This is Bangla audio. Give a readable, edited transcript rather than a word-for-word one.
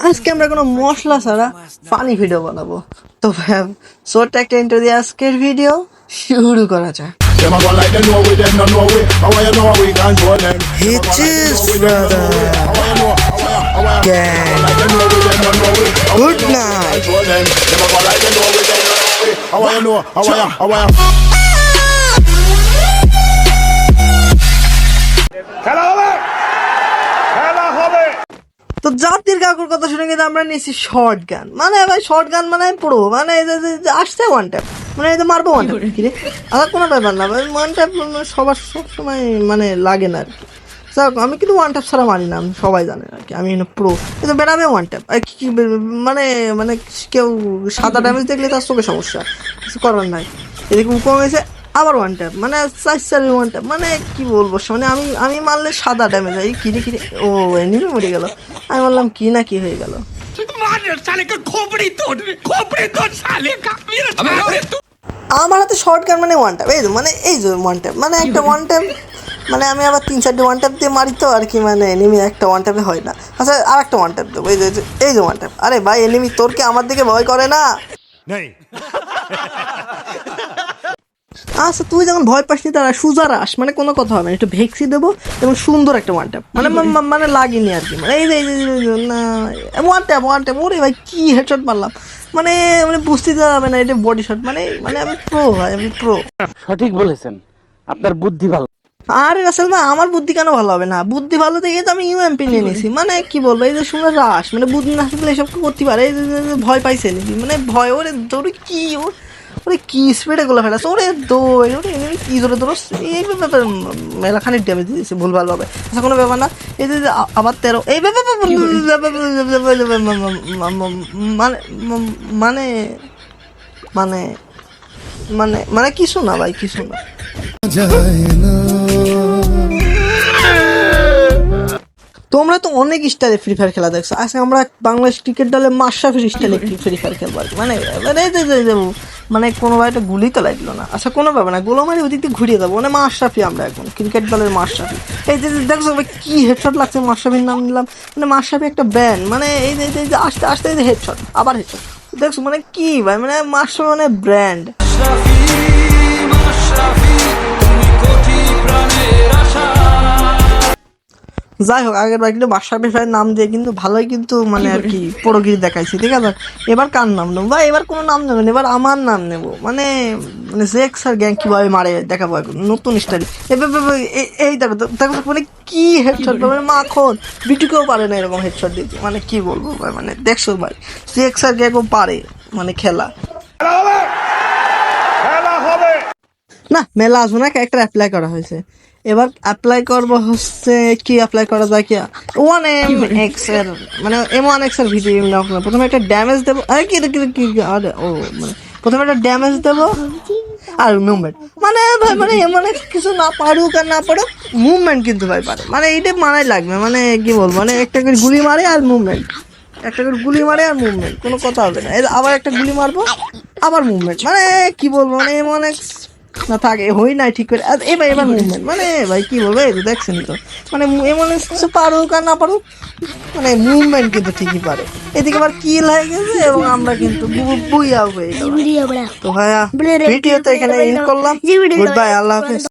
আজকে আমরা কোনো মশলা ছাড়া ফানি ভিডিও বানাবো। তো ভাই ছোট্ট একটা ইন্ট্রো দিয়ে আজকের ভিডিও শুরু করা যাক। Good night. তো জাতির কাকুর কথা শুনে কিন্তু আমরা নিয়েছি শর্ট গান, মানে ভাই শর্ট গান মানে পুরো মানে আসছে ওয়ান ট্যাপ, মানে এই যে মারবো ওয়ান ট্যাপ কিরে আর কোনো ব্যাপার না ভাই, ওয়ান ট্যাপ সবার সবসময় মানে লাগে না আর কি। আমি কিন্তু ওয়ান ট্যাপ ছাড়া মারি না, আমি সবাই জানে আর কি, আমি প্রো কিন্তু বেড়াবে ওয়ান ট্যাপ কি মানে মানে কেউ সাদা ড্যামেজ দেখলে তার চোখে সমস্যা, কিছু করার নাই। এদিকে উপর হয়েছে আবার ওয়ান ট্যাপ, মানে 4 ওয়ান ট্যাপ, মানে কি বলবো, মানে আমি মারলে সাদা ড্যামেজ হয় কিরে কিরে, ও এনিমি মরে গেল। আমি বললাম কি না কি হয়ে গেল, আমার হাতে শর্ট গান মানে ওয়ান ট্যাপ, এই মানে এই যে ওয়ান ট্যাপ মানে একটা ওয়ান ট্যাপ, মানে আমি আবার 3-4টে ওয়ান ট্যাপ দিয়ে মারি তো আর কি, মানে এনিমি একটা ওয়ান ট্যাপে হয় না। আচ্ছা আর একটা ওয়ান ট্যাপ দেবো, এই যে ওয়ান ট্যাপ। আরে ভাই এনিমি তোর কি আমার দিকে ভয় করে না? আচ্ছা তুই যখন ভয় পাসনি তারা সুজার আস, মানে কোনো কথা হবে না, একটু ভেক্সি দেবো এবং সুন্দর একটা ওয়ান ট্যাপ, মানে মানে লাগেনি আর কি, মানে এই যে না ওয়ান ট্যাপ ওরে ভাই কি হেডশট মারলাম, মানে মানে বুঝতে যাবে না এটা বডি শট, মানে মানে আমি প্রো ভাই, আমি প্রো। সঠিক বলেছেন, আপনার বুদ্ধি ভালো। আরে রাসেল ভাই আমার বুদ্ধি কেন ভালো হবে না? বুদ্ধি ভালো দেখে তো আমি ইউএমপি নিয়ে নিয়েছি, মানে কি বলবো, এই যে সুন্দর রাস, মানে বুদ্ধি না থাকলে এসব করতে পারে। এই যে ভয় পাইছে নাকি, মানে ভয় ওরে দৌড়ে কি ওরে কি স্পিডে গুলো ফেলাছে, ওরে দৌড় ওরে কি জোরে দৌড়স, এই ব্যাপার মেলাখানি ড্যামেজ দিয়েছে ভুলভাল ভাবে। আচ্ছা কোনো ব্যাপার না, এই যে আবার 13 এই ব্যাপার মানে মানে মানে মানে মানে কিছু না ভাই, কিছু না। তোমরা তো অনেক স্টাইলে ফ্রি ফায়ার খেলা দেখছো, আজকে আমরা বাংলাদেশ ক্রিকেট দলে মাশরাফির স্টাইলে ফ্রি ফায়ার খেলবো আর কি, মানে মানে কোনো ভাই একটা গুলি তো লাগলো না। আচ্ছা কোনো ব্যাপার না, গোলো মারি ওদিক দিয়ে ঘুরিয়ে যাবো, মানে মাশরাফি আমরা এখন ক্রিকেট দলের মাশরাফি। এই যে দেখছো ভাই কি হেডশট লাগছে, মাশরাফির নাম নিলাম, মানে মাশরাফি একটা ব্র্যান্ড, মানে এই যে আস্তে আস্তে এই যে হেডশট আবার হেডশট দেখছো, মানে কি ভাই মানে মাশরাফি মানে ব্র্যান্ড। যাই হোক আগের বার কিন্তু মাশরাফি ভাইয়ের নাম দিয়ে কিন্তু ভালোই কিন্তু মানে আর কি পরগিরি দেখাইছি, ঠিক আছে। এবার কার নাম নেবো ভাই? এবার কোনো নাম নেবেন, এবার আমার নাম নেবো, মানে মানে জেক্স আর গ্যাং কিভাবে মারে দেখাবো এখন নতুন স্টাইল। এই দেখো দেখো মানে কি হেডশট, মানে মাখন বিটুকেও পারে না এরকম হেডশট দিতে, মানে কি বলবো ভাই, মানে দেখছো ভাই জেক্স আর গ্যাংও পারে মানে খেলা। না মেলা আসবো না, একটা অ্যাপ্লাই করা হয়েছে, এবার অ্যাপ্লাই করবো হচ্ছে কি অ্যাপ্লাই করা যায় কি 1MX এর, মানে M1X এর ভিডিও। প্রথমে একটা ড্যামেজ দেবো, আরে কি আরে ও মানে প্রথমে একটা ড্যামেজ দেবো আর মুভমেন্ট, মানে ভাই মানে এমন কিছু না পারুক আর না পারুক মুভমেন্ট কিন্তু ভাই পারে, মানে এইটা মানাই লাগবে, মানে কি বলবো, মানে একটা করে গুলি মারে আর মুভমেন্ট, একটা করে গুলি মারে আর মুভমেন্ট, কোনো কথা হবে না। আবার একটা গুলি মারবো আবার মুভমেন্ট, মানে কি বলবো, মানে M1X না থাকে হই নাই ঠিক করে এবার মুভমেন্ট, মানে ভাই কি বলবো, এই দেখছেন তো, মানে এমন কিছু পারুক আর না পারুক মানে মুভমেন্ট কিন্তু ঠিকই পারে। এদিকে আবার কিল হয়ে গেছে এবং আমরা কিন্তু বুইয়া হয়ে গেলাম। তো ভাইয়া ভিডিও তো এখানে এন্ড করলাম, গুড বাই, আল্লাহ হাফেজ।